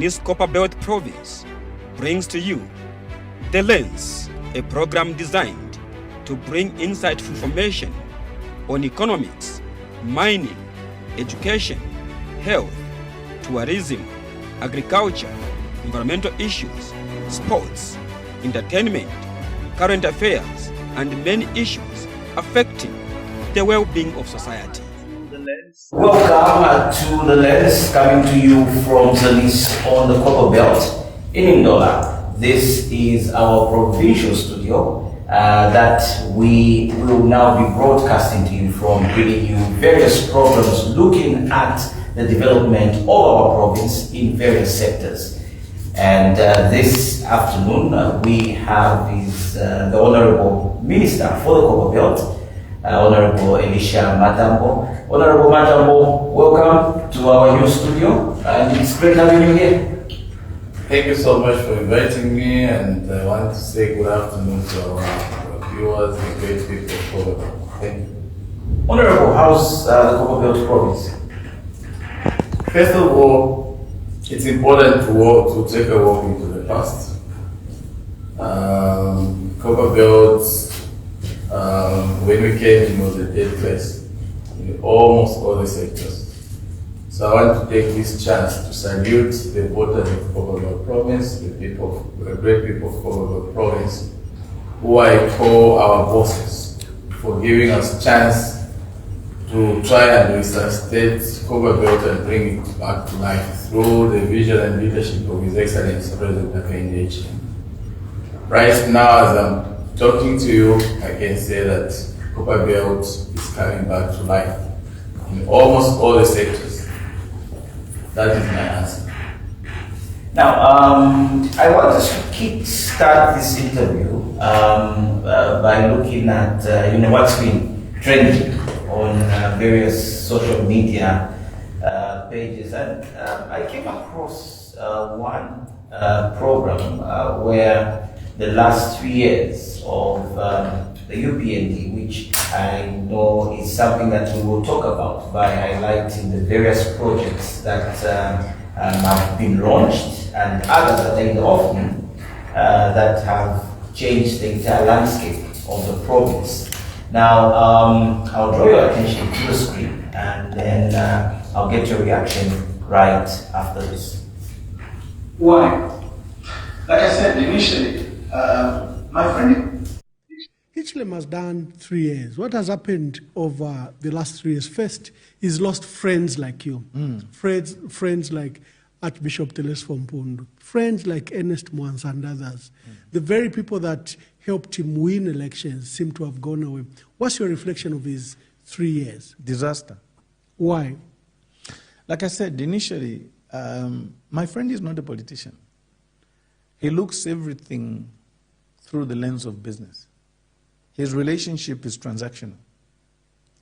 this Copperbelt province brings to you The Lens, a program designed to bring insightful information on economics, mining, education, health, tourism, agriculture, environmental issues, sports, entertainment, current affairs, and many issues affecting the well-being of society. Welcome to The Lens, coming to you from Zanis on the Copperbelt in Ndola. This is our provincial studio that we will now be broadcasting to you from, bringing you various programs looking at the development of our province in various sectors. And this afternoon we have the Honorable Minister for the Copperbelt, Honorable Elisha Matambo. Honorable Matambo, welcome to our new studio, and it's great having you here. Thank you so much for inviting me, and I want to say good afternoon to our viewers and great people of Copperbelt. Thank you. Honorable, how's the Copperbelt province? First of all, it's important to take a walk into the past. Copperbelt, when we came, it was a dead place in almost all the sectors. So I want to take this chance to salute the voters of Copperbelt province, the great people of Copperbelt province, who I call our bosses, for giving us a chance to try and resuscitate Copperbelt and bring it back to life through the vision and leadership of His Excellency President Hakainde. Right now, as I'm talking to you, I can say that Copperbelt is coming back to life in almost all the sectors. That is my answer. Now, I want us to start this interview by looking at what's been trending on various social media pages, and I came across one program where the last 3 years of the UPND, which I know is something that we will talk about by highlighting the various projects that have been launched and others that are in the offing that have changed the entire landscape of the province. Now, I'll draw your attention to the screen, and then I'll get your reaction right after this. Why? Like I said initially, my friend. Hitchlem has done 3 years. What has happened over the last 3 years? First, he's lost friends like you, friends like Archbishop Telesfo Mpundu, friends like Ernest Mwansa and others. The very people that helped him win elections seem to have gone away. What's your reflection of his 3 years? Disaster. Why? Like I said initially, my friend is not a politician. He looks everything through the lens of business. His relationship is transactional.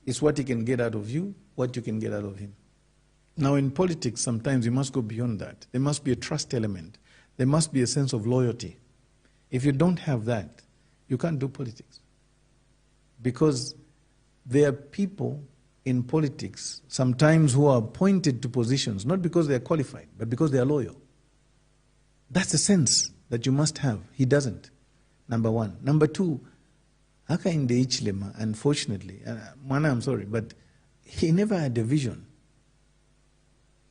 It's what he can get out of you, what you can get out of him. Now in politics, sometimes you must go beyond that. There must be a trust element. There must be a sense of loyalty. If you don't have that, you can't do politics. Because there are people in politics sometimes who are appointed to positions, not because they are qualified, but because they are loyal. That's the sense that you must have. He doesn't, number one. Number two, Hakainde Hichilema, unfortunately, Mwana, I'm sorry, but he never had a vision.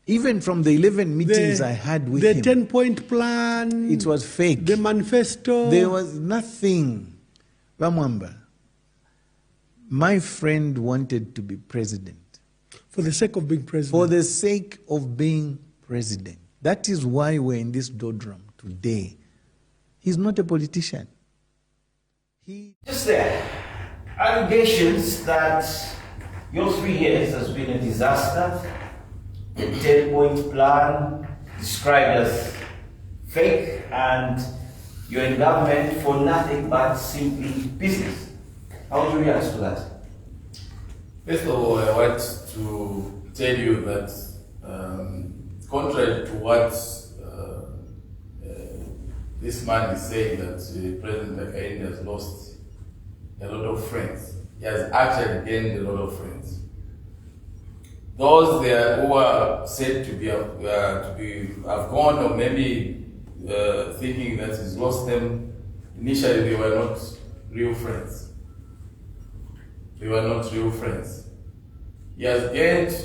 Even from the 11 meetings I had with him. The 10-point plan. It was fake. The manifesto. There was nothing. Bamwamba, my friend wanted to be president. For the sake of being president. For the sake of being president. That is why we're in this doldrum today. He's not a politician. Just there, allegations that your 3 years has been a disaster, the 10-point plan described as fake, and you're in government for nothing but simply business. How do you react to that? First of all, I want to tell you that contrary to what this man is saying, that President Hakainde has lost a lot of friends. He has actually gained a lot of friends. those there who are said to have gone, or maybe thinking that he's lost them, initially they were not real friends. They were not real friends. He has gained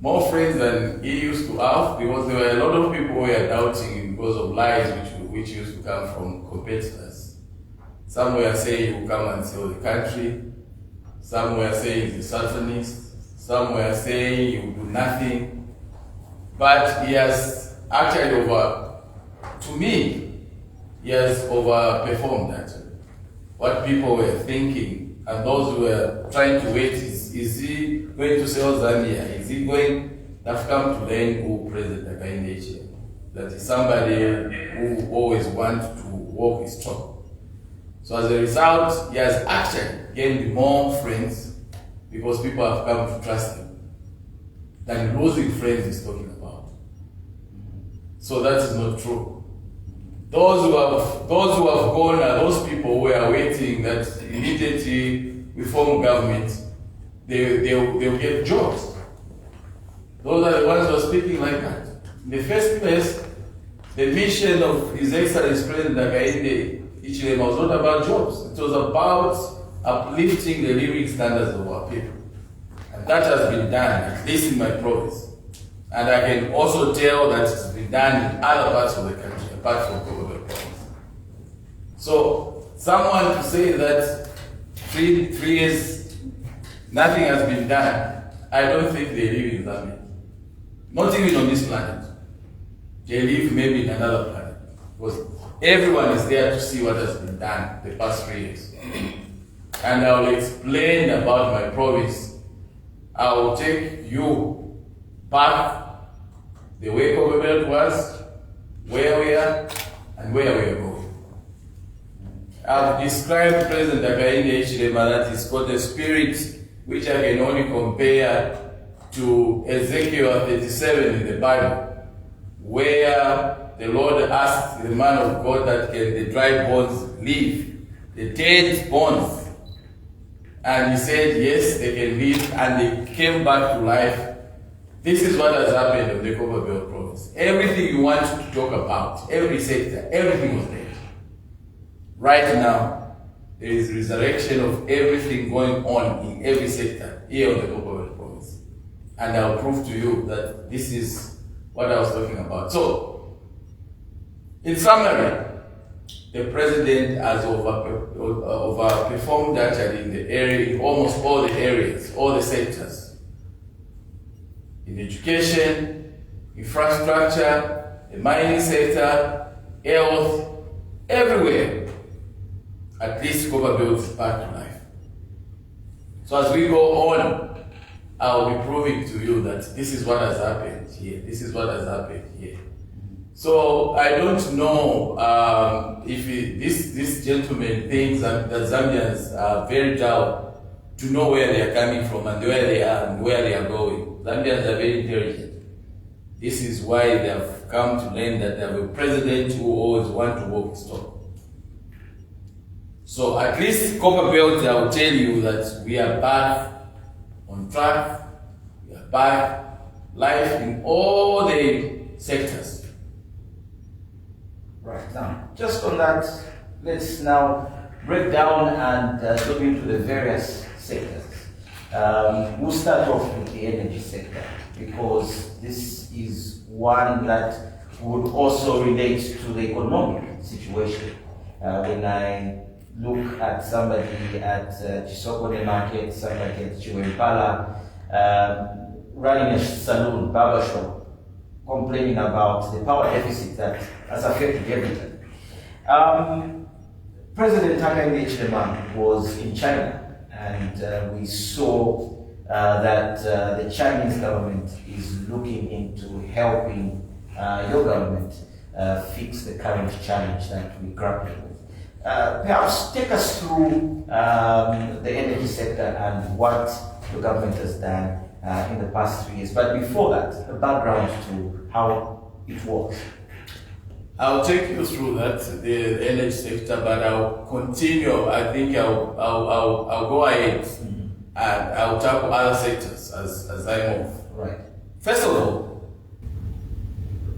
more friends than he used to have, because there were a lot of people who were doubting him because of lies which used to come from competitors. Some were saying he will come and sell the country. Some were saying he's a Satanist. Some were saying he will do nothing. But he has actually to me, he has overperformed actually. What people were thinking, and those who were trying to wait, is he going to sell Zambia? Is he going to have come to learn who President Hakainde Hichilema? That is somebody who always wants to walk his talk. So as a result, he has actually gained more friends because people have come to trust him than losing friends he's talking about. So that is not true. Those who have gone are those people who are waiting that immediately we form government, they'll get jobs. Those are the ones who are speaking like that. In the first place, the mission of His Excellency President Hakainde Hichilema was not about jobs. It was about uplifting the living standards of our people. And that has been done, at least in my province. And I can also tell that it's been done in other parts of the country, apart from Copperbelt province. So, someone to say that 3 years, nothing has been done, I don't think they live in Zambia. Not even on this planet. They live maybe in another planet. Because everyone is there to see what has been done the past 3 years. And I will explain about my province. I will take you back the way Copperbelt was, where we are, and where we are going. I've described President Hakainde Hichilema that he's got a spirit which I can only compare to Ezekiel 37 in the Bible, where the Lord asked the man of God that can the dry bones live, the dead bones. And he said, yes, they can live, and they came back to life. This is what has happened in the Copperbelt province. Everything you want to talk about, every sector, everything was dead. Right now, there is resurrection of everything going on in every sector here in the Copperbelt province. And I'll prove to you that this is what I was talking about. So, in summary, the president has overperformed actually in the area, in almost all the areas, all the sectors. In education, infrastructure, the mining sector, health, everywhere. At least Copperbelt is back to life. So as we go on, I will be proving to you that this is what has happened here. This is what has happened here. So I don't know if this gentleman thinks that Zambians are very dull to know where they are coming from and where they are and where they are going. Zambians are very intelligent. This is why they have come to learn that they have a president who always wants to walk his talk. So at least Copperbelt, I will tell you that we are back on track. We are back live in all the sectors. Right, now, just on that, let's now break down and look into the various sectors. We'll start off with the energy sector, because this is one that would also relate to the economic situation. When I look at somebody at Chisokone Market, somebody at Chiwempala, running a saloon, barbershop, complaining about the power deficit that has affected everything. President Hakainde Hichilema was in China, and we saw that the Chinese government is looking into helping your government fix the current challenge that we grapple with. Perhaps take us through the energy sector and what the government has done in the past 3 years. But before that, a background to how it works. I'll take you through that, the energy sector, but I'll continue. I think I'll go ahead and I'll tackle other sectors as I move. Right. First of all,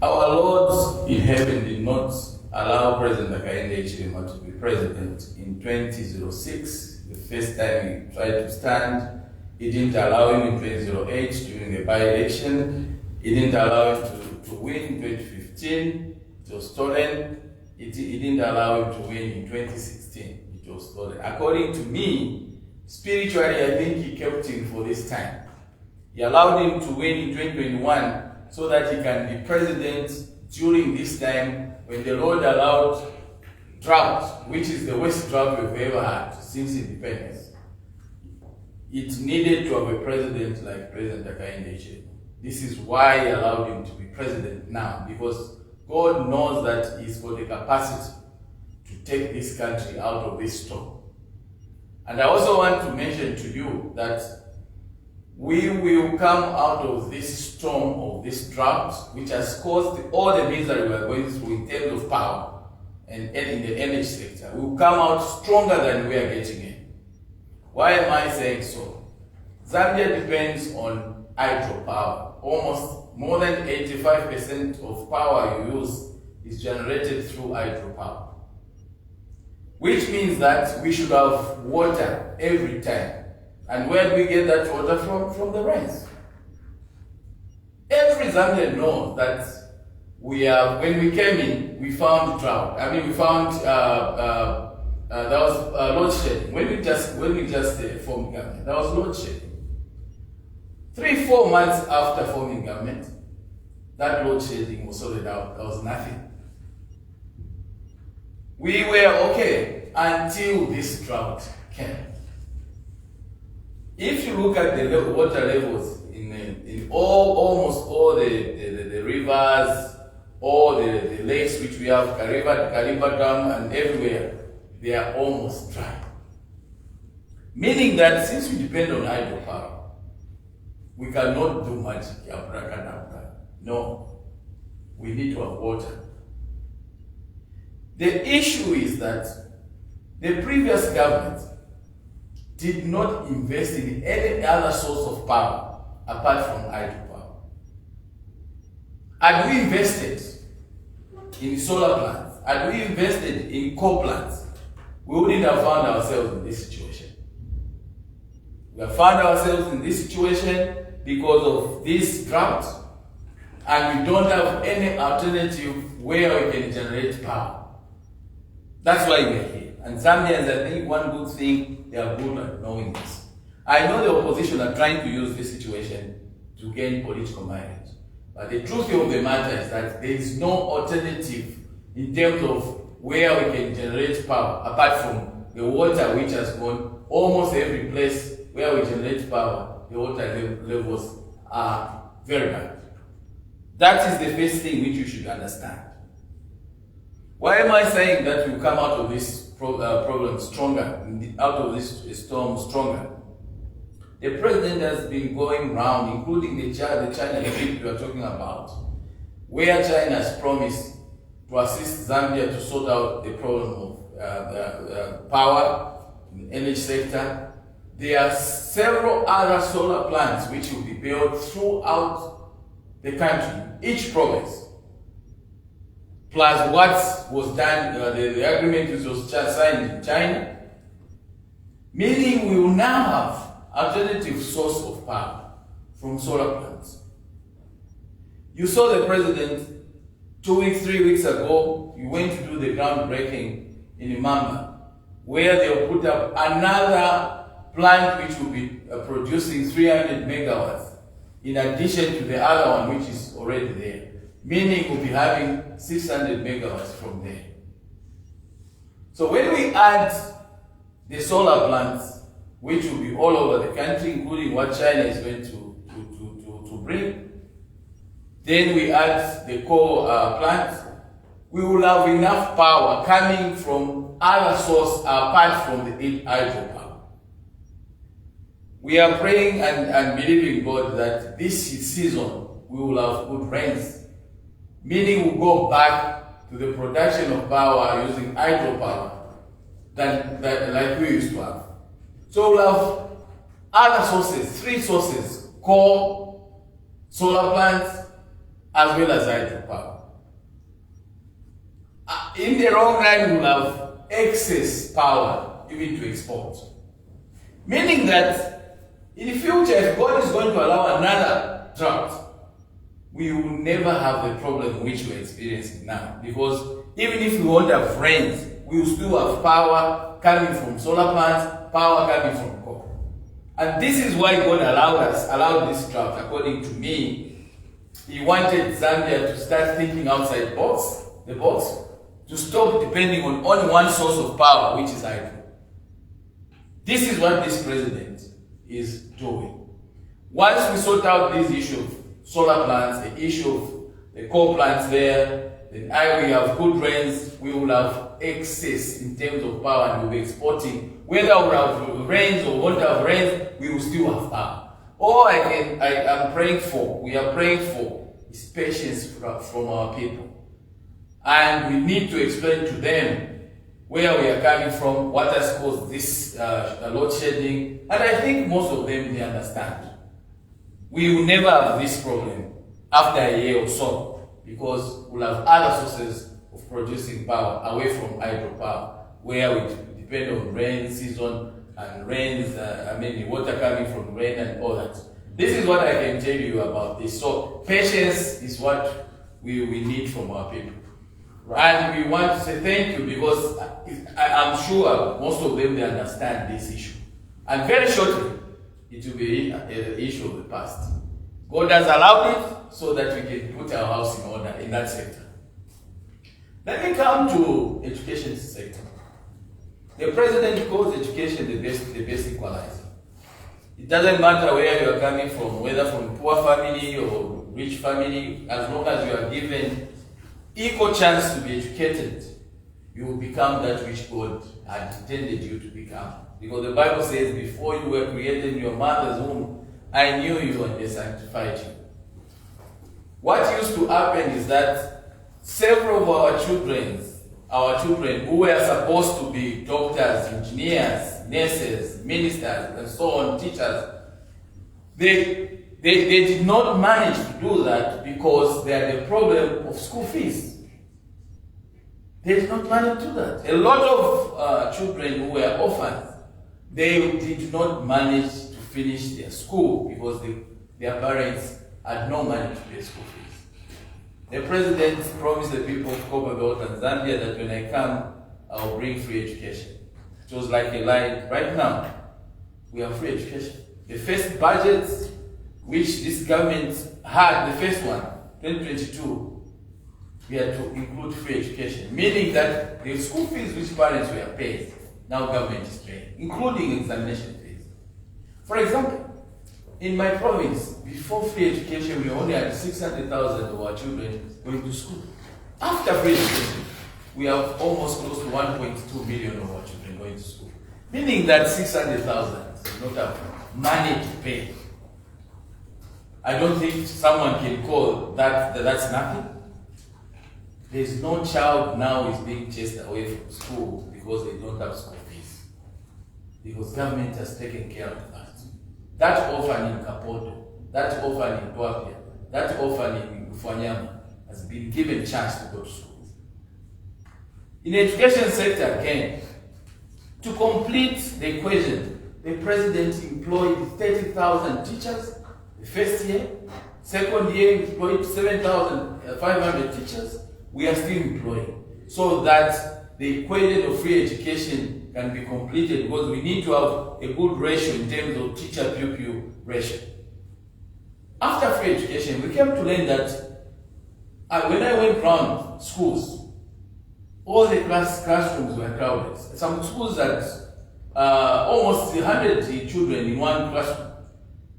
our Lord in heaven did not allow President Hakainde Hichilema to be president in 2006, the first time he tried to stand. He didn't allow him in 2008 during the by-election. He didn't allow him to win in 2015. It was stolen. He didn't allow him to win in 2016. It was stolen. According to me, spiritually, I think he kept him for this time. He allowed him to win in 2021 so that he can be president during this time when the Lord allowed drought, which is the worst drought we've ever had since independence. It needed to have a president like President Hakainde Hichilema. This is why he allowed him to be president now, because God knows that he's got the capacity to take this country out of this storm. And I also want to mention to you that we will come out of this storm of this drought, which has caused all the misery we are going through in terms of power and in the energy sector. We will come out stronger than we are getting in. Why am I saying so? Zambia depends on hydropower. Almost more than 85% of power you use is generated through hydropower. Which means that we should have water every time. And where do we get that water from? From the rains. Every Zambian knows that when we came in, we found drought. I mean, we found there was load shedding. When we just formed government, there was load shedding. 3-4 months after forming government, that load shedding was sorted out. There was nothing. We were okay until this drought came. If you look at the water levels in almost all the rivers, all the lakes which we have, Kariba Dam and everywhere, they are almost dry. Meaning that since we depend on hydropower, we cannot do magic. No, we need to have water. The issue is that the previous government did not invest in any other source of power apart from hydropower. Had we invested in solar plants, had we invested in coal plants, we wouldn't have found ourselves in this situation. We have found ourselves in this situation because of this drought, and we don't have any alternative where we can generate power. That's why we're here. And Zambians, I think one good thing, they are good at knowing this. I know the opposition are trying to use this situation to gain political mileage. But the truth of the matter is that there is no alternative in terms of where we can generate power, apart from the water which has gone almost every place where we generate power, the water levels are very bad. That is the first thing which you should understand. Why am I saying that we come out of this problem stronger, out of this storm stronger? The president has been going around, including the China trip we are talking about, where China has promised to assist Zambia to sort out the problem of power in the energy sector. There are several other solar plants which will be built throughout the country, each province. Plus what was done, the agreement which was signed in China, meaning we will now have alternative source of power from solar plants. You saw the president 2 weeks, 3 weeks ago, he went to do the groundbreaking in Imamba, where they'll put up another plant which will be producing 300 megawatts in addition to the other one which is already there. Meaning we'll be having 600 megawatts from there. So when we add the solar plants, which will be all over the country, including what China is going to bring, then we add the coal plants, we will have enough power coming from other sources apart from the hydropower. We are praying and believing God that this season we will have good rains. Meaning we'll go back to the production of power using hydropower than like we used to have. So we'll have other sources, 3 sources: coal, solar plants, as well as hydropower. In the long run, we'll have excess power even to export. Meaning that in the future, if God is going to allow another drought, we will never have the problem which we're experiencing now. Because even if we won't have rains, we will still have power coming from solar plants, power coming from coal. And this is why God allowed this drought. According to me, He wanted Zambia to start thinking outside the box, to stop depending on only one source of power, which is hydro. This is what this president is doing. Once we sort out this issue of solar plants, the issue of the coal plants there, then we have good rains, we will have excess in terms of power and we'll be exporting. Whether we have rains or won't have rains, we will still have power. All we are praying for is patience from our people. And we need to explain to them where we are coming from, what has caused this load shedding, and I think most of them, they understand. We will never have this problem after a year or so, because we'll have other sources of producing power away from hydropower, where we depend on rain season and rains, water coming from rain and all that. This is what I can tell you about this. So patience is what we need from our people. And we want to say thank you, because I'm sure most of them, they understand this issue. And very shortly, it will be an issue of the past. God has allowed it so that we can put our house in order in that sector. Let me come to education sector. The president calls education the best equalizer. It doesn't matter where you are coming from, whether from poor family or rich family, as long as you are given equal chance to be educated, you will become that which God had intended you to become. Because the Bible says, before you were created in your mother's womb, I knew you and I sanctified you. What used to happen is that several of our children who were supposed to be doctors, engineers, nurses, ministers, and so on, teachers, they did not manage to do that because they had a problem of school fees. They did not manage to do that. A lot of children who were orphans, they did not manage to finish their school because their parents had no money to pay school fees. The president promised the people of Copperbelt and Zambia that when I come, I'll bring free education. It was like a lie. Right now, we have free education. The first budget which this government had, the first one, 2022, we had to include free education, meaning that the school fees which parents were paying, now government is paying, including examination fees. For example, in my province, before free education, we only had 600,000 of our children going to school. After free education, we have almost close to 1.2 million of our children going to school. Meaning that 600,000 does not have money to pay. I don't think someone can call that's nothing. There's no child now is being chased away from school because they don't have school fees. Because government has taken care of that. That orphan in Kapoto, that orphan in Twapia, that orphan in Ufanyama has been given a chance to go to school. In the education sector again, to complete the equation, the president employed 30,000 teachers the first year. Second year, employed 7,500 teachers. We are still employing so that the equation of free education can be completed, because we need to have a good ratio in terms of teacher-pupil ratio. After free education, we came to learn that when I went around schools, all the classrooms were crowded. Some schools had almost 100 children in one classroom.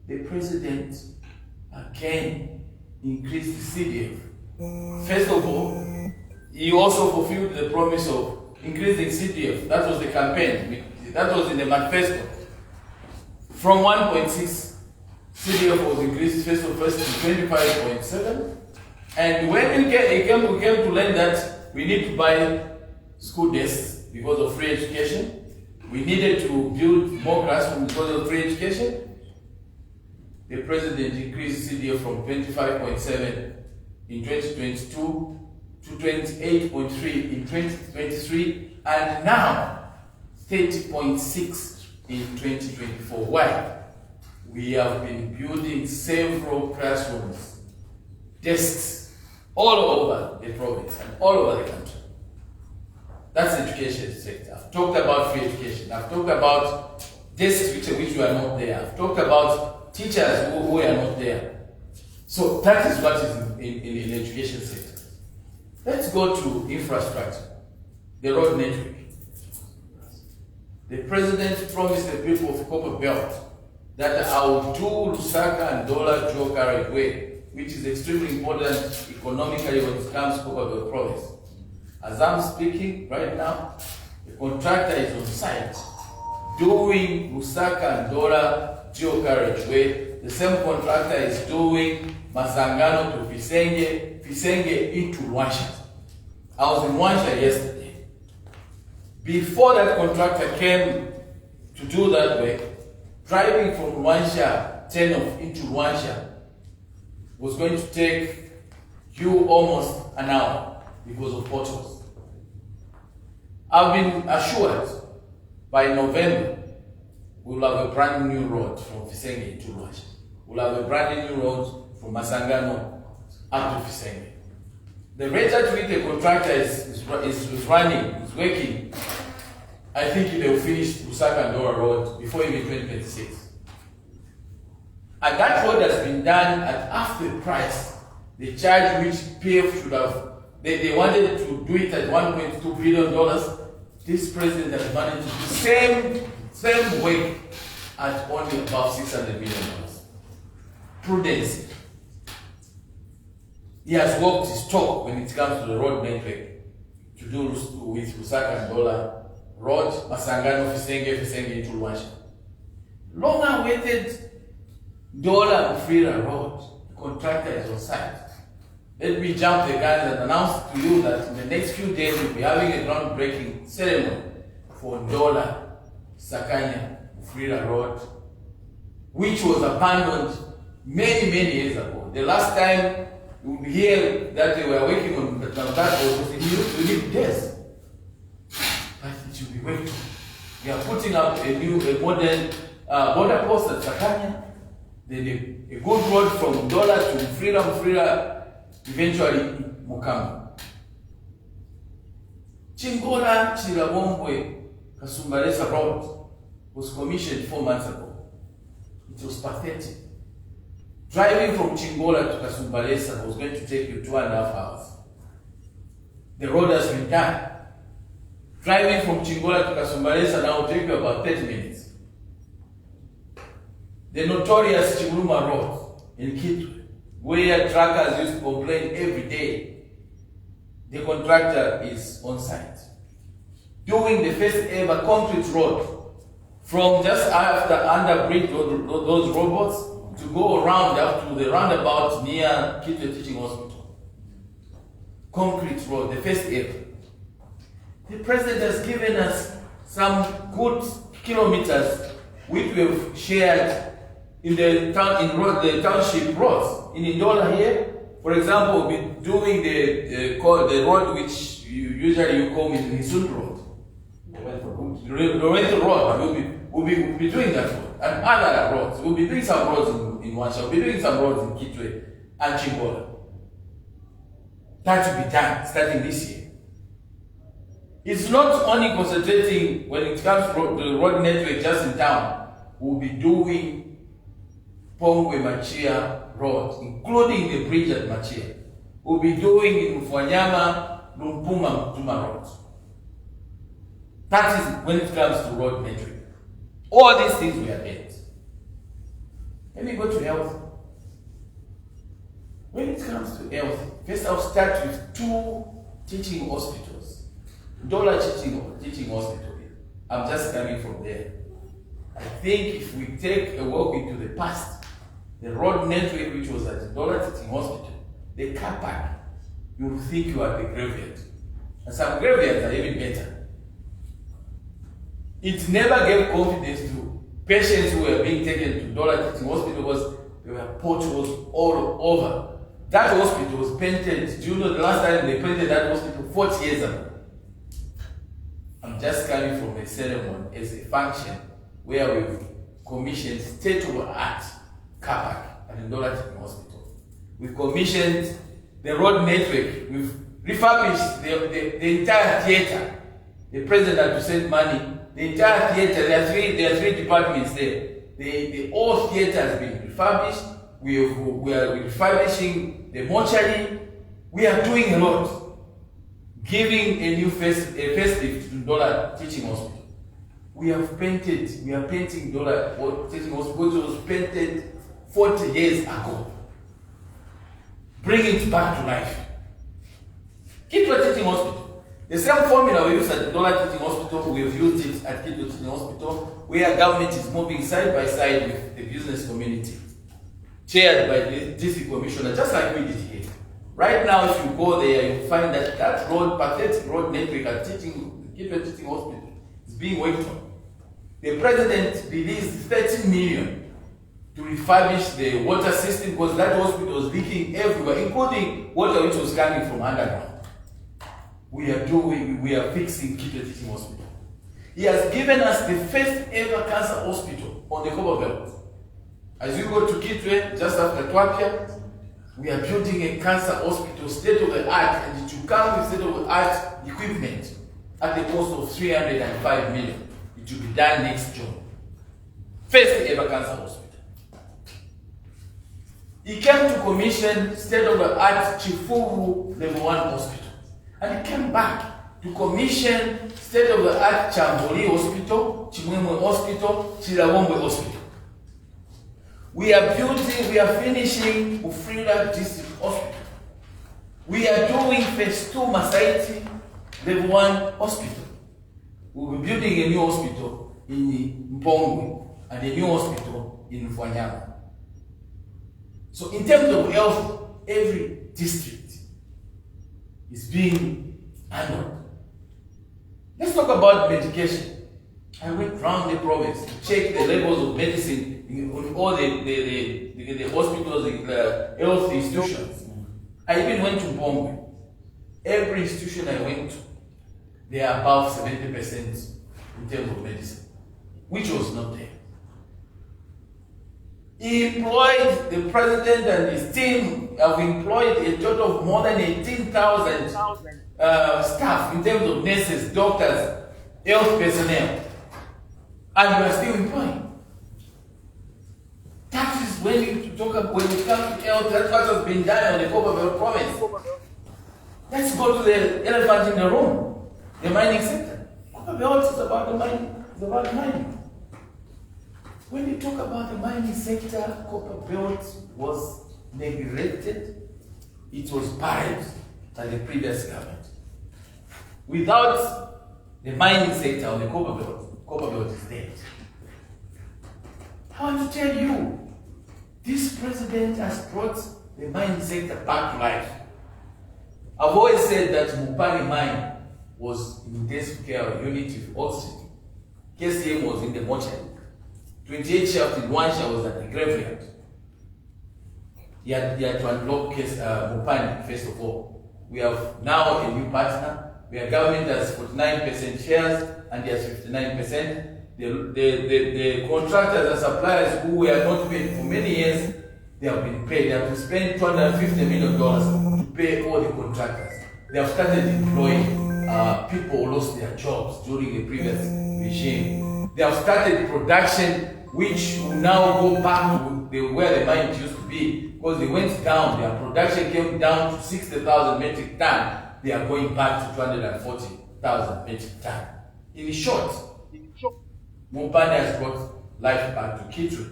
The president again increased the CDF. First of all, he also fulfilled the promise of increasing CDF. That was the campaign. That was in the manifesto. From 1.6, CDF was increased first to 25.7. And when we came to learn that we need to buy school desks because of free education, we needed to build more classrooms because of free education, the president increased CDA from 25.7 in 2022 to 28.3 in 2023, and now 30.6 in 2024. Why? We have been building several classrooms, desks all over the province and all over the country. That's the education sector. I've talked about free education. I've talked about desks which were not there. I've talked about teachers who are not there. So that is what is in the education sector. Let's go to infrastructure, the road network. The president promised the people of Copperbelt that I will do Lusaka and Dola dual carriageway, which is extremely important economically when it comes to Copperbelt province. As I'm speaking right now, the contractor is on site doing Lusaka and Dola dual carriageway. The same contractor is doing Masangano to Fisenge into Rwanda. I was in Rwanda yesterday. Before that contractor came to do that work, driving from Rwanda, 10 of into Rwanda, was going to take you almost an hour because of potholes. I've been assured by November we'll have a brand new road from Fisenge to Rwanda. We'll have a brand new road from Masangano up to Fisenge. The rate at which the contractor is running, is working, I think they will finish Lusaka and Dora Road before even 2026. And that road has been done at half the price, the charge which PF should have. They wanted to do it at $1.2 billion. This president has managed to do same work at only about $600 million. Prudence. He has walked his talk when it comes to the road network to do with Lusaka and Dola Road, Masangano, Fisenge into Rwanda. Long-awaited Dola Mufira Road, the contractor is on site. Let me jump the gun and announce to you that in the next few days we'll be having a groundbreaking ceremony for Dola Sakanya Mufira Road, which was abandoned many years ago. The last time we hear that they were working on that road was in days. But it should be working. We are putting up a modern border post at Sakanya, then a good road from Dola to Mufira, eventually Mukama. Chingola Chirabombwe Kasumbalesa Road was commissioned 4 months ago. It was pathetic. Driving from Chingola to Kasumbalesa was going to take you 2.5 hours. The road has been done. Driving from Chingola to Kasumbalesa now will take you about 30 minutes. The notorious Chiguruma Road in Kitwe, where truckers used to complain every day, the contractor is on site. Doing the first ever concrete road from just after underbridge those robots to go around up to the roundabout near Kitwe Teaching Hospital. Concrete road, the first ever. The president has given us some good kilometers which we have shared in the township roads. In Indola here, for example, we'll be doing the road which usually you call Nisun Road. Loreto Road, we'll be doing that road. And other roads. We'll be doing some roads in Wansha, we'll be doing some roads in Kitwe and Chingola. That will be done starting this year. It's not only concentrating when it comes to the road network just in town. We'll be doing Pongwe Machia Road, including the bridge at Machia. We'll be doing in Mfwanyama, Lumpuma, Mtuma Road. That is when it comes to road network. All these things we are doing. Let me go to health. When it comes to health, first I'll start with 2 teaching hospitals. Dola teaching hospital. I'm just coming from there. I think if we take a walk into the past, the road network which was at Dola Teaching Hospital, the car park, you will think you are the graveyard. And some graveyards are even better. It never gave confidence to patients who were being taken to Dola Teaching Hospital because there were potholes all over. That hospital was painted, do you know the last time they painted that hospital? 40 years ago. I'm just coming from a ceremony as a function where we've commissioned state-of-the-art car park at the Ndola Teaching Hospital. We've commissioned the road network. We've refurbished the entire theater. The president had to send money. The entire theater, there are three departments there. The whole theater has been refurbished. We are refurbishing the mortuary. We are doing a lot. Giving a new facelift to Ndola Teaching Hospital. We are painting Ndola Teaching Hospital, which was painted 40 years ago. Bring it back to life. Kitwe Teaching Hospital. The same formula we use at Ndola Teaching Hospital, we have used it at Kitwe Teaching Hospital, where government is moving side by side with the business community, chaired by the DC Commissioner, just like we did here. Right now, if you go there, you find that pathetic road network at Kitwe Teaching Hospital is being worked on. The president released 13 million to refurbish the water system because that hospital was leaking everywhere, including water which was coming from underground. We are fixing Kitwe Teaching Hospital. He has given us the first ever cancer hospital on the Copperbelt. As you go to Kitwe, just after Twapia, we are building a cancer hospital, state-of-the-art, and it will come with state-of-the-art equipment at the cost of 305 million. It will be done next June. First ever cancer hospital. He came to commission state-of-the-art Chifuru Level 1 hospital. And he came back to commission state-of-the-art Chamboli Hospital, Chimwemwe Hospital, Chilawombe Hospital. We are finishing Ufrila District Hospital. We are doing phase 2 Masaiti Level 1 Hospital. We'll be building a new hospital in Mpongwe and a new hospital in Mfwanyama. So in terms of health, every district is being handled. Let's talk about medication. I went around the province to check the levels of medicine in all the hospitals, the health institutions. I even went to Mpongwe. Every institution I went to, they are above 70% in terms of medicine, which was not there. He employed, the president and his team have employed a total of more than 18,000 staff in terms of nurses, doctors, health personnel. And we are still employing. Taxes, when it comes to health, that's what has been done on the Copperbelt province. Let's go to the elephant in the room, the mining sector. Copperbelt is about the mining. It's about mining. When you talk about the mining sector, Copperbelt was neglected. It was buried by the previous government. Without the mining sector on the Copperbelt is dead. I want to tell you, this president has brought the mining sector back to life. I've always said that Mupani mine was in intensive care unit with oxygen. KCM was in the mortuary. 28 shafts in one shaft was at the graveyard. He had to unlock Mupani first of all. We have now a new partner where government has 49% shares and he has 59%. The contractors and suppliers who were not paid for many years, they have been paid. They have to spend $250 million to pay all the contractors. They have started employing people who lost their jobs during the previous regime. They have started production, which will now go back to where the mine used to be, because they went down. Their production came down to 60,000 metric tons. They are going back to 240,000 metric tons. In short, Mupani has brought life back to Kitwe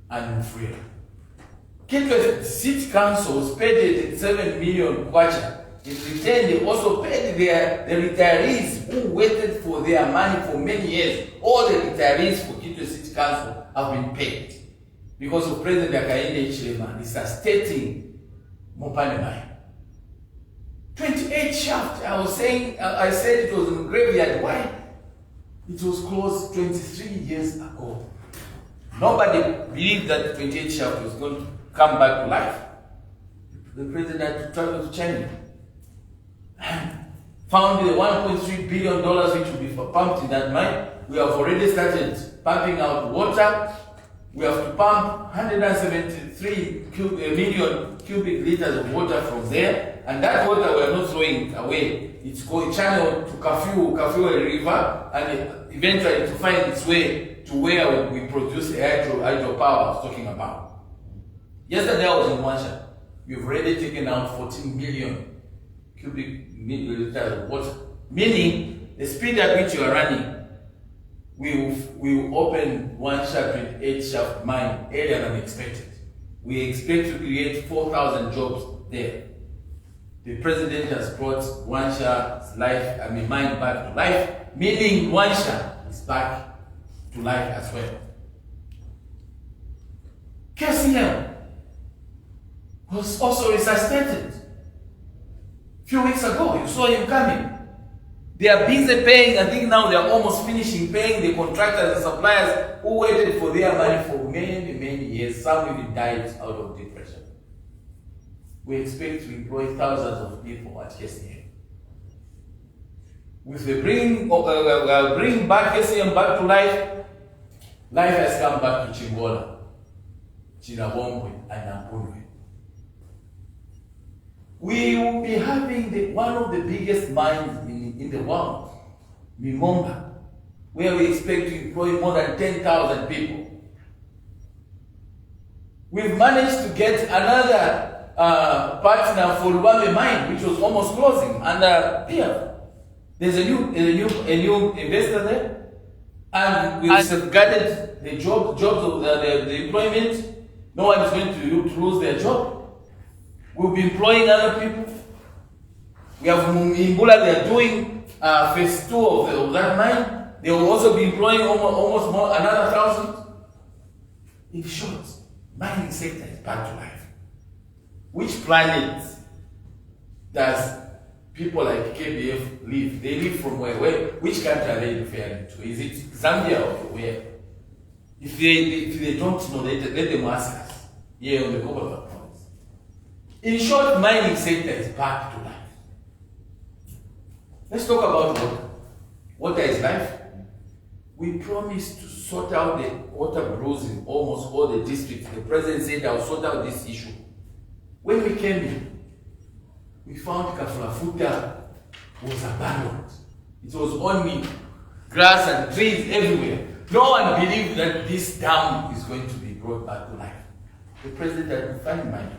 and Mfrila. Kitwe City Council was paid 7 million kwacha. In return, they also paid the retirees who waited for their money for many years. All the retirees for Kitwe City Council have been paid because of President Hakainde Hichilema devastating Mupani mine. 28 shaft. I said it was in graveyard. Why? It was closed 23 years ago. Nobody believed that 28 shaft was going to come back to life. The president had to travel to China and found the $1.3 billion which will be pumped in that mine. We have already started pumping out water. We have to pump 173 million cubic liters of water from there, and that water we are not throwing away. It's going channeled to Kafue River, and eventually to find its way to where we produce the hydropower I was talking about. Yesterday I was in Wansha. We've already taken out 14 million cubic liters of water, meaning the speed at which you are running, we will open Wansha 28 shaft mine earlier than expected. We expect to create 4,000 jobs there. The president has brought Wansha's mine back to life, meaning Wansha is back to life as well. KCM was also resuscitated. A few weeks ago, you saw him coming. They are busy paying. I think now they are almost finishing paying the contractors and suppliers who waited for their money for many, many years. Some even died out of depression. We expect to employ thousands of people at KCM. With the bringing back KCM back to life, life has come back to Chingola, Chinabombwe, and Nampunwe. We will be having one of the biggest mines in the world, Mimomba, where we expect to employ more than 10,000 people. We've managed to get another partner for Lubambe mine, which was almost closing under PF. There's a new investor there, and we've safeguarded the jobs of the employment. No one is going to lose their job. We'll be employing other people. We have Mumbula, they are doing phase 2 of that mine. They will also be employing almost more, another 1,000. In short, mining sector is back to life. Which planet does people like KBF live? They live from where? Which country are they referring to? Is it Zambia or where? If they don't know, let them ask us here on the Copperbelt. In short, mining sector is back to life. Let's talk about water. Water is life. We promised to sort out the water blues in almost all the districts. The president said I'll sort out this issue. When we came in, we found Kafulafuta was abandoned. It was only grass and trees everywhere. No one believed that this dam is going to be brought back to life. The president had to find money.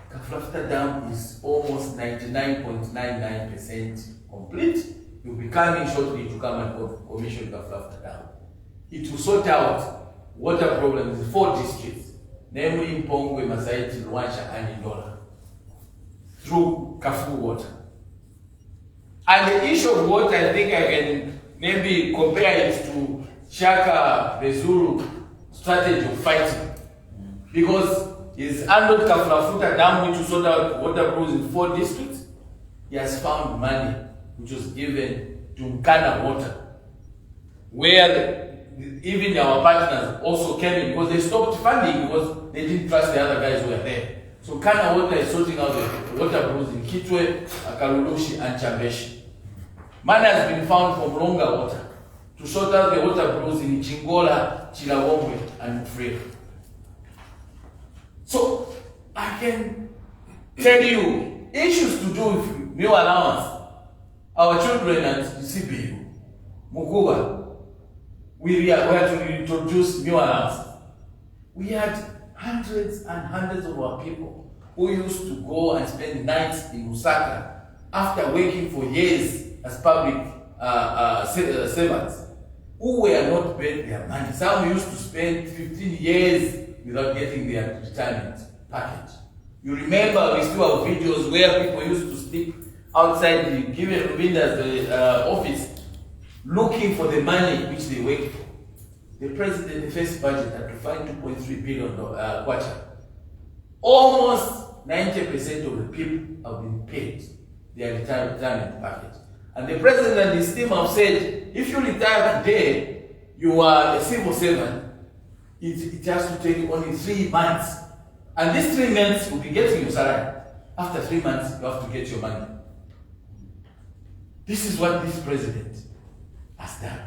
Kafulafuta Dam is almost 99.99% complete. You'll be coming shortly to come and commission Kafulafuta Dam. It will sort out water problems in 4 districts, namely Mpongwe, Masaiti, Luansha, and Indola, through Kafu water. And the issue of water, I think I can maybe compare it to Shaka Bezuru strategy of fighting. Because he's handled Kafulafuta Dam, which will sort out water blues in 4 districts. He has found money which was given to Nkana Water, where even our partners also came in because they stopped funding because they didn't trust the other guys who were there. So Nkana Water is sorting out the water blues in Kitwe, Akarulushi, and Chambeshi. Money has been found from Longa Water to sort out the water blues in Chingola, Chinabombwe, and Mufreka. So I can tell you issues to do with meal allowance. Our children at CBU, Mukuba, we had to introduce meal allowance. We had hundreds and hundreds of our people who used to go and spend nights in Lusaka after working for years as public servants, who were not paid their money. Some used to spend 15 years without getting their retirement package. You remember, we still have videos where people used to sleep outside the given Rubinda's office looking for the money which they worked for. The president, the first budget, had to find $2.3 billion kwacha. Almost 90% of the people have been paid their retirement package. And the president and his team have said, if you retire today, you are a civil servant, it has to take only 3 months. And these 3 months will be getting your salary. After 3 months, you have to get your money. This is what this president has done.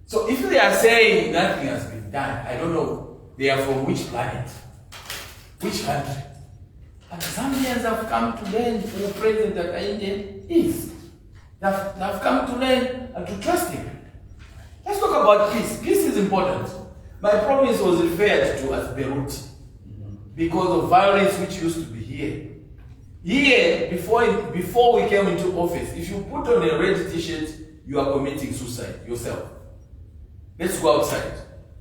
So if they are saying nothing has been done, I don't know, they are from which planet? Which country? And Zambians have come to learn who President Hakainde is. They have come to learn and to trust him. Let's talk about peace. Peace is important. My province was referred to as Beirut because of violence which used to be here. Here, before we came into office, if you put on a red t-shirt, you are committing suicide yourself. Let's go outside.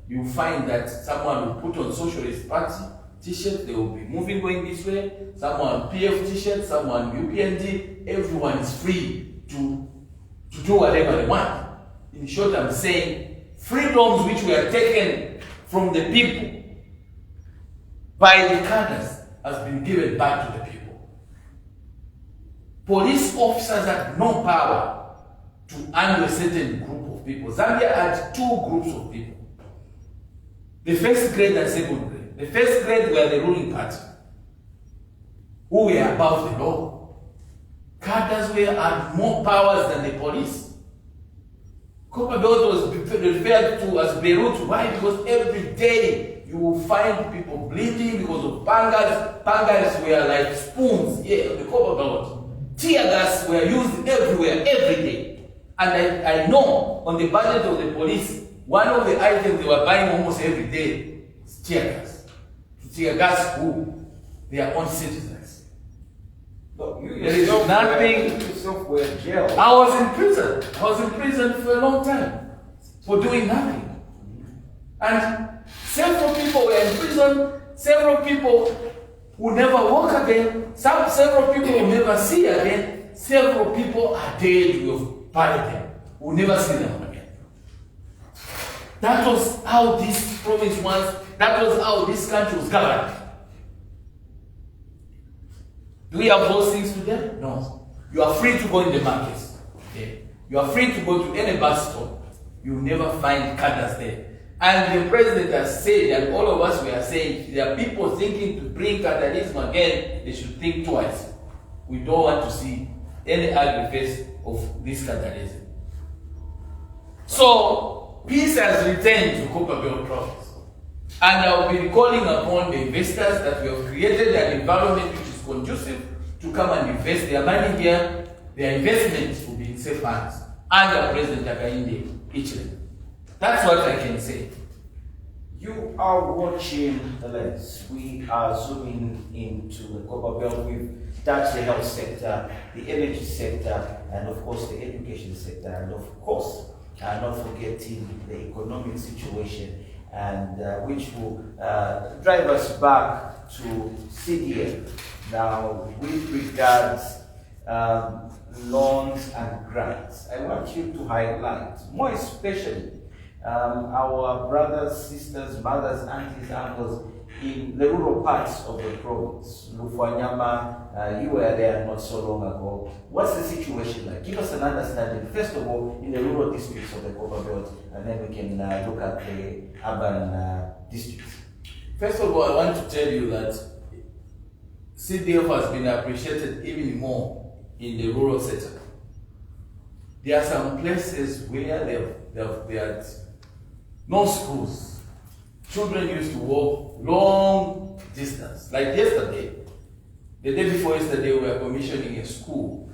You find that someone will put on Socialist Party t-shirt, they will be moving going this way, someone PF t-shirt, someone UPND, everyone is free to do whatever they want. In short, I'm saying freedoms which were taken from the people by the cadres has been given back to the people. Police officers had no power to handle a certain group of people. Zambia had 2 groups of people. The first grade and second grade. The first grade were the ruling party, who were above the law. Cadres had more powers than the police. Copperbelt was referred to as Beirut. Why? Because every day you will find people bleeding because of pangas. Pangas were like spoons here, the Copperbelt. Tear gas were used everywhere, every day. And I know on the budget of the police, one of the items they were buying almost every day is tear gas. To tear gas who? Their own citizens. But you There is nothing. yourself were in jail. I was in prison. I was in prison for a long time for doing nothing. And several people were in prison. Several people will never walk again. Several people will never see again. Several people are dead. We have buried them. We'll never see them again. That was how this province was. That was how this country was governed. Do we have those things today? No. You are free to go in the markets. Okay. You are free to go to any bus stop. You will never find cadres there. And the president has said, and all of us were saying, if there are people thinking to bring cadreism again, they should think twice. We don't want to see any ugly face of this cadreism. So, peace has returned to Copperbelt province. And I will be calling upon the investors that we have created an environment which is conducive to come and invest their money here. Their investments will be in safe hands under President Hakainde Hichilema. That's what I can say. You are watching the lens. We are zooming into the Copperbelt. We've touched the health sector, the energy sector, and of course the education sector, and of course not forgetting the economic situation, and which will drive us back to CDF. Now, with regards loans and grants, I want you to highlight, more especially, our brothers, sisters, mothers, aunties, uncles in the rural parts of the province. Lufwanyama, you were there not so long ago. What's the situation like? Give us an understanding, first of all, in the rural districts of the Copperbelt, and then we can look at the urban districts. First of all, I want to tell you that CDF has been appreciated even more in the rural sector. There are some places where they had no schools. Children used to walk long distance. Like yesterday, the day before yesterday, we were commissioning a school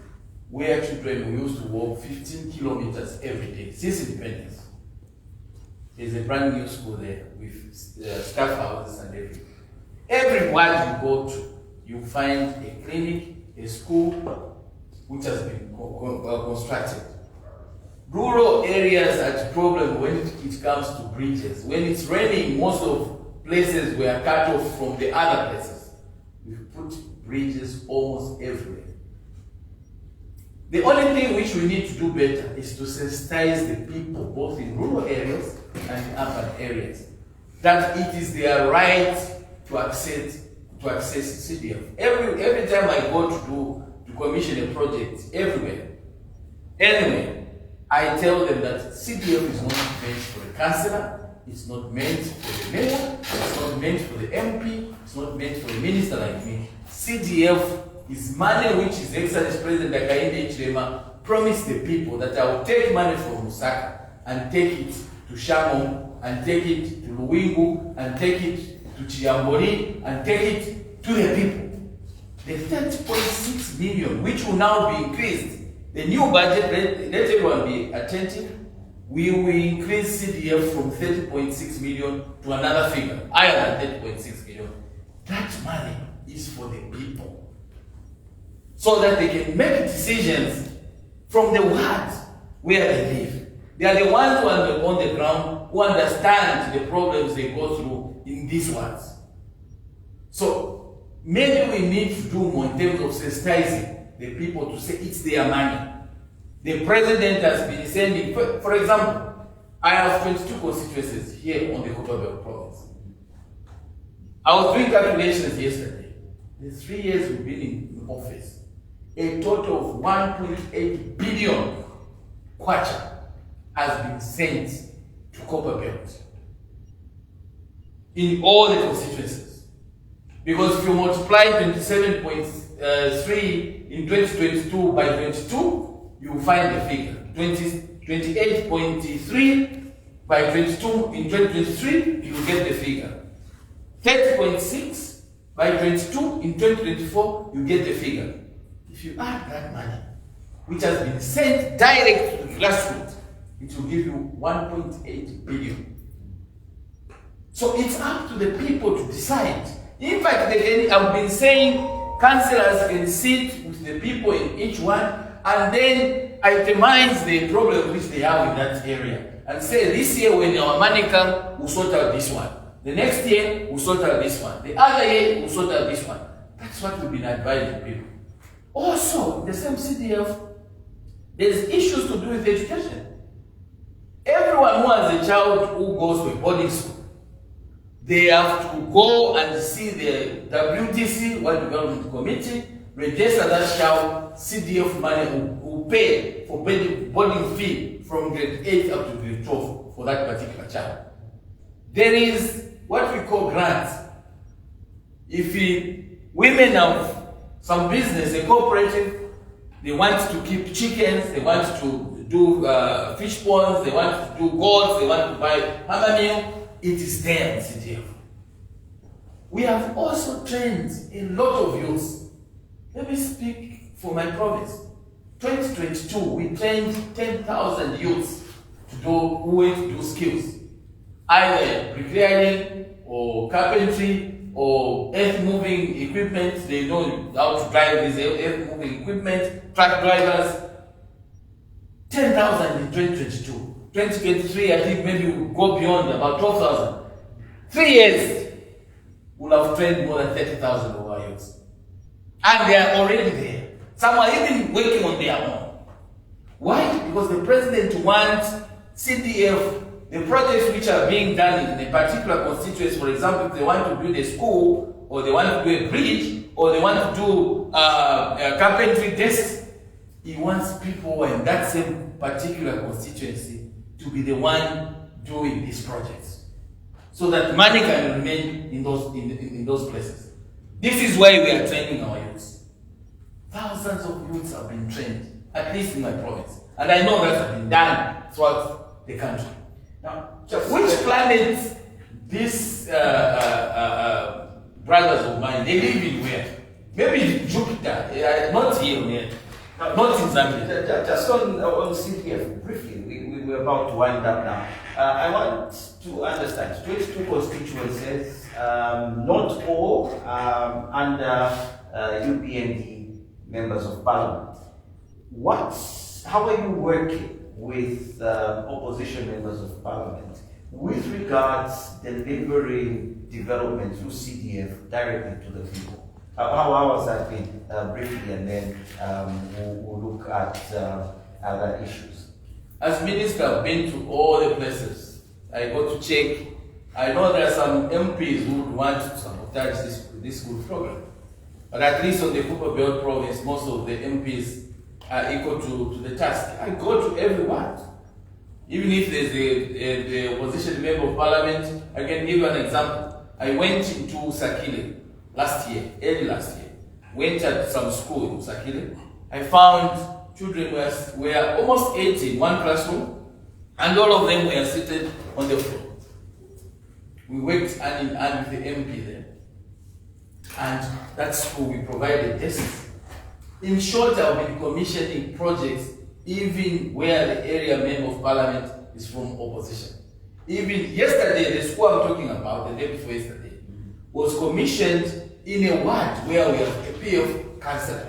where children used to walk 15 kilometers every day since independence. There's a brand new school there with staff houses and everything. Every ward you go to, you find a clinic, a school, which has been constructed. Rural areas had problem when it comes to bridges. When it's raining, most of places were cut off from the other places. We've put bridges almost everywhere. The only thing which we need to do better is to sensitize the people, both in rural areas and in urban areas, that it is their right to access CDF. Every time I go to commission a project anywhere, I tell them that CDF is not meant for a councillor, It's not meant for the mayor, it's not meant for the MP, it's not meant for a minister like me. CDF is money which His Excellency President Hakainde Hichilema promised the people that I will take money from Lusaka and take it to Shamo, and take it to Luwingu, and take it to Chiambori, and take it to the people. The 30.6 billion, which will now be increased, the new budget, let everyone be attentive, we will increase CDF from 30.6 million to another figure, higher than 30.6 million. That money is for the people, so that they can make decisions from the wards where they live. They are the ones who are on the ground, who understand the problems they go through in these wards. So maybe we need to do more in terms of sensitizing the people to say it's their money. The president has been sending, for example, I have 22 constituencies here on the Copperbelt province. I was doing calculations yesterday. The 3 years we've been in office, a total of 1.8 billion kwacha has been sent to Copperbelt in all the constituencies. Because if you multiply 27.3 in 2022 by 22, you will find the figure. 28.3 by 22 in 2023, you will get the figure. 30.6 by 22 in 2024, you get the figure. If you add that money, which has been sent direct to the grassroots, it will give you 1.8 billion. So it's up to the people to decide. In fact, I've been saying councillors can sit with the people in each one and then itemize the problem which they have in that area and say, this year when our money comes, we'll sort out this one. The next year, we'll sort out this one. The other year, we'll sort out this one. That's what we've been advising people. Also, in the same CDF, there's issues to do with education. Everyone who has a child who goes to a boarding school, they have to go and see the WTC, World Development Committee, register that child. CDF money will pay for boarding fee from grade 8 up to grade 12 for that particular child. There is what we call grants. If women have some business, a cooperative, they want to keep chickens, they want to do fish ponds, they want to do goats, they want to buy hammer meal, it is there in CDF. We have also trained a lot of youths. Let me speak for my province. 2022, we trained 10,000 youths who went to do skills, either repairing or carpentry or earth-moving equipment. They know how to drive these earth-moving equipment, truck drivers. 10,000 in 2022. 2023, I think maybe we'll go beyond about 12,000. 3 years, we'll have trained more than 30,000 of our youths. And they are already there. Some are even working on their own. Why? Because the president wants CDF, the projects which are being done in a particular constituency, for example, if they want to build a school, or they want to do a bridge, or they want to do a carpentry desk, he wants people in that same particular constituency to be the one doing these projects, so that money can remain in those places. This is why we are training our youths. Thousands of youths have been trained, at least in my province, and I know that has been done throughout the country. Now, which planet these brothers of mine, they live in where? Maybe Jupiter, not here, not in Zambia. Just on CDF, briefly, we're about to wind up now. I want to understand, 22 constituencies, not all under UPND members of parliament. How are you working with opposition members of parliament with regards delivering development through CDF directly to the people? How has that been briefly, and then we'll look at other issues. As minister, I've been to all the places. I go to check. I know there are some MPs who would want to sabotage this good program. But at least on the Copperbelt province, most of the MPs are equal to the task. I go to every ward. Even if there's the opposition member of parliament, I can give you an example. I went into Sakile early last year. Went at some school in Sakile. I found children were almost 80 in one classroom, and all of them were seated on the floor. We worked hand in hand with the MP there. And that school, we provided desks. In short, I've been commissioning projects even where the area member of parliament is from opposition. Even yesterday, the school I'm talking about, the day before yesterday, was commissioned in a ward where we have a PF councillor.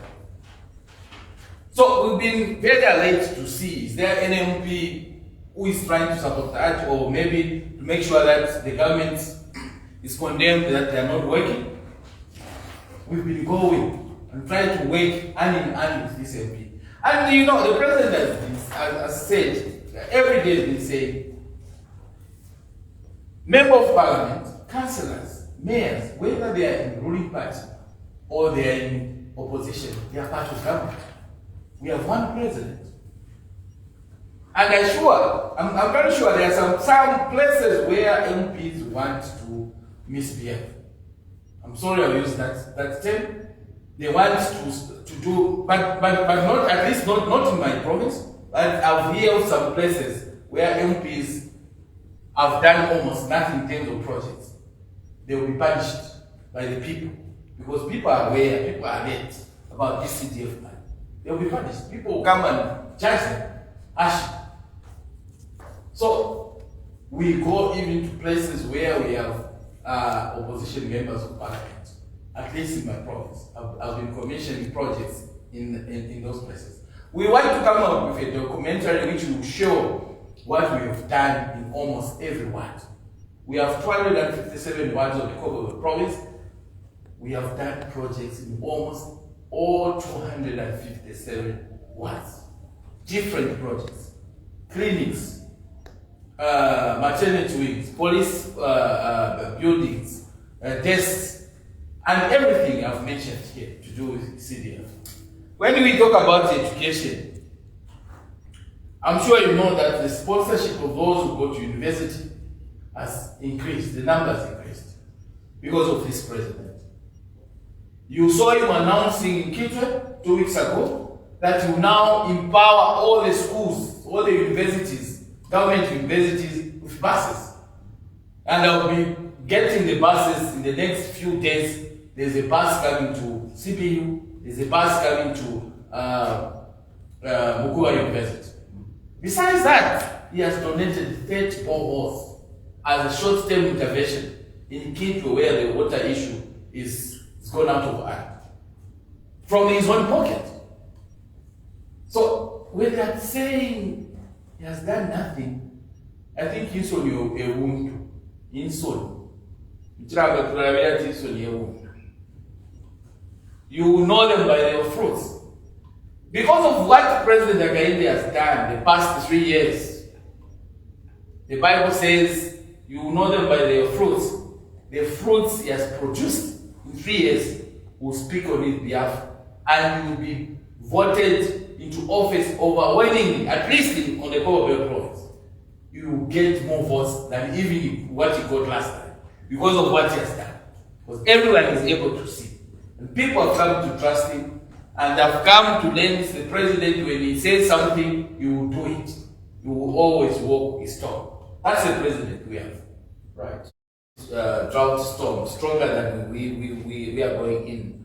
So we've been very alert to see, is there an MP who is trying to support that, or maybe to make sure that the government is condemned that they are not working? We've been going and trying to work hand in hand with this MP. And you know, the president has said, every day has been saying, member of parliament, councillors, mayors, whether they are in the ruling party or they are in opposition, they are part of government. We have one president. And I'm very sure there are some places where MPs want to misbehave. I'm sorry I use that term. They want to do, but not, at least not in my province. But I've heard some places where MPs have done almost nothing in terms of projects. They will be punished by the people because people are aware, people are alert about this CDF money. They will be punished. People will come and judge them, harshly. So we go even to places where we have opposition members of parliament, at least in my province. I've been commissioning projects in those places. We want to come up with a documentary which will show what we have done in almost every ward. We have 257 wards of the Copperbelt province. We have done projects in almost all 257 wards. Different projects, clinics, maternity wings, police buildings, desks, and everything I've mentioned here to do with CDF. When we talk about education, I'm sure you know that the sponsorship of those who go to university has increased, the numbers increased because of this president. You saw him announcing in Kitwe 2 weeks ago that he will now empower all the schools, all the universities, government universities with buses. And I'll be getting the buses in the next few days. There's a bus coming to CPU, there's a bus coming to Mukua University. Besides that, he has donated 30 boreholes as a short-term intervention in Kitwe where the water issue is gone out of hand from his own pocket. So when they are saying he has done nothing, I think insoni ewuntu, insoni. You will know them by their fruits. Because of what President Hakainde has done the past 3 years, the Bible says you will know them by their fruits. The fruits he has produced in 3 years will speak on his behalf, and you will be voted into office overwhelmingly, at least on the Copperbelt province. You will get more votes than even what he got last time because of what he has done. Because everyone is able to see. And people have come to trust him, and have come to lend the president when he says something, you will do it. You will always walk his talk. That's the president we have. Right. Drought storm, stronger than we are going in.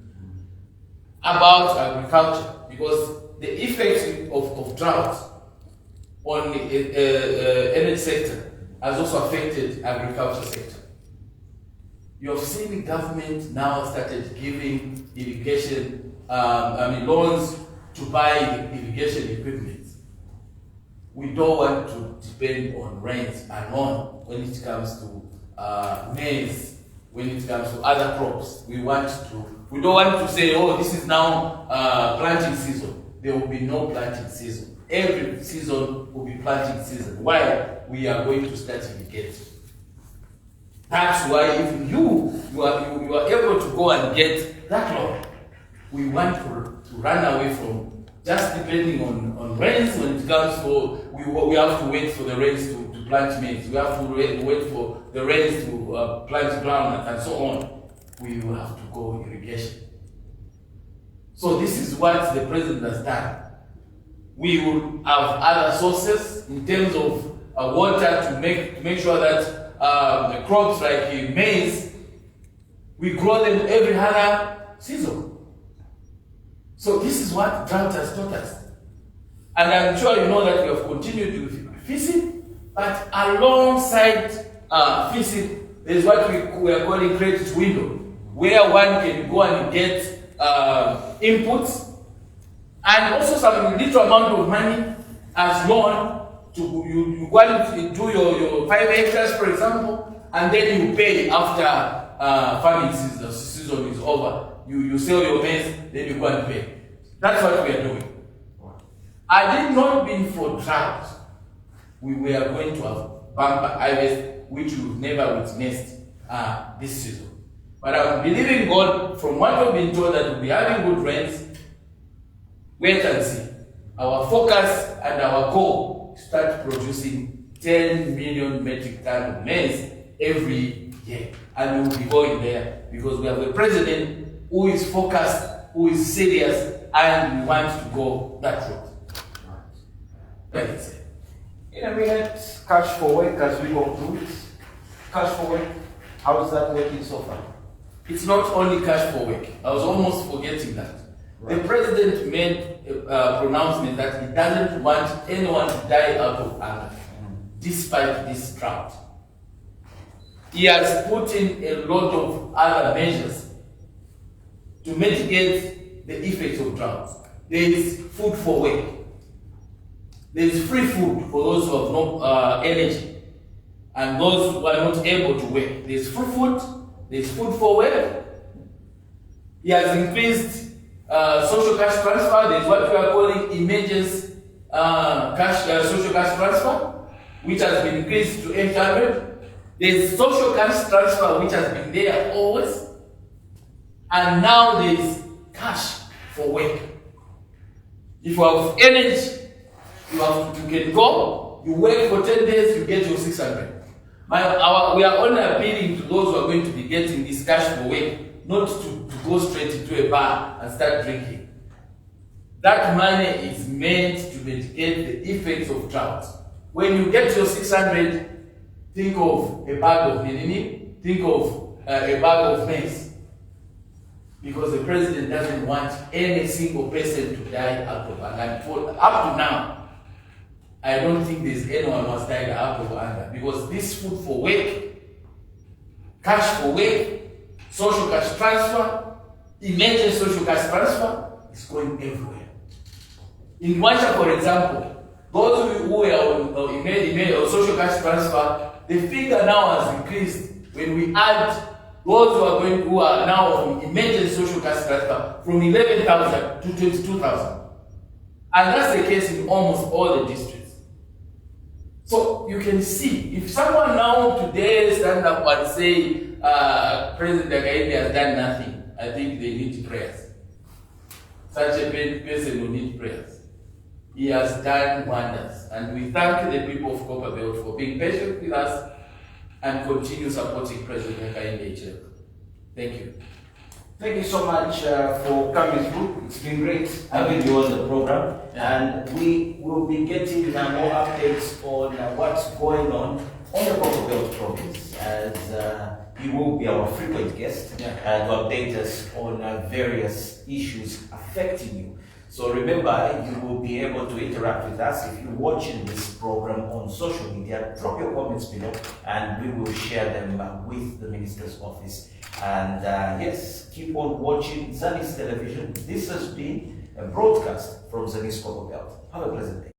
About agriculture, because the effects of drought on the energy sector has also affected agriculture sector. You have seen the government now started giving irrigation, loans to buy irrigation equipment. We don't want to depend on rains alone when it comes to maize, when it comes to other crops. We don't want to say, oh, this is now planting season. There will be no planting season. Every season will be planting season. Why? We are going to start irrigating. That's why if you are able to go and get that loan, we want to run away from just depending on rains. When it comes for, we have to wait for the rains to plant maize. We have to wait for the rains to plant groundnut and so on. We will have to go irrigation. So this is what the president has done. We will have other sources in terms of water to make sure that the crops like maize, we grow them every other season. So this is what drought has taught us. And I'm sure you know that we have continued with fishing, but alongside fishing, there's what we are calling credit window, where one can go and get inputs and also some little amount of money as loan to you want to do your 5 hectares, for example, and then you pay after farming season is over. You sell your maize, then you go and pay. That's what we are doing. Had it not been for drought, we were going to have bumper harvest, which we've never witnessed this season. But I'm believing God, from what we've been told, that we'll be having good rains. Wait and see. Our focus and our goal is to start producing 10 million metric tons of maize every year. And we'll be going there because we have a president who is focused, who is serious, and we want to go that route. Like I said. In a minute, cash for work as we conclude. Cash for work, how is that working so far? It's not only cash for work. I was almost forgetting that. Right. The president made a pronouncement that he doesn't want anyone to die out of hunger, despite this drought. He has put in a lot of other measures to mitigate the effects of drought. There is food for work. There is free food for those who have no energy and those who are not able to work. There is free food. There is food for work. He has increased social cash transfer. There is what we are calling emergency social cash transfer, which has been increased to 800. There is social cash transfer, which has been there always. And now there is cash for work. If you have energy, you can go, you work for 10 days, you get your 600. We are only appealing to those who are going to be getting this cash for work, not to go straight into a bar and start drinking. That money is meant to mitigate the effects of drought. When you get your 600, think of a bag of hinini, think of a bag of maize. Because the president doesn't want any single person to die out of hunger. Up to now, I don't think there's anyone who has died out of hunger. Because this food for work, cash for work, social cash transfer, emergency social cash transfer is going everywhere. In Rwanda, for example, those who were on social cash transfer, the figure now has increased when we add those who are now on emergency social cash transfer from 11,000 to 22,000. And that's the case in almost all the districts. So you can see, if someone now today stand up and say, President Kagame has done nothing, I think they need prayers. Such a person will need prayers. He has done wonders. And we thank the people of Copperbelt for being patient with us and continue supporting President Kagame. Thank you. Thank you so much for coming through. It's been great having you on the program. And we will be getting more updates on what's going on the Copperbelt province, as you will be our frequent guest to update us on various issues affecting you. So remember, you will be able to interact with us. If you're watching this program on social media, drop your comments below and we will share them with the Minister's Office. And yes, keep on watching Zanis Television. This has been a broadcast from Zanis Copperbelt. Have a pleasant day.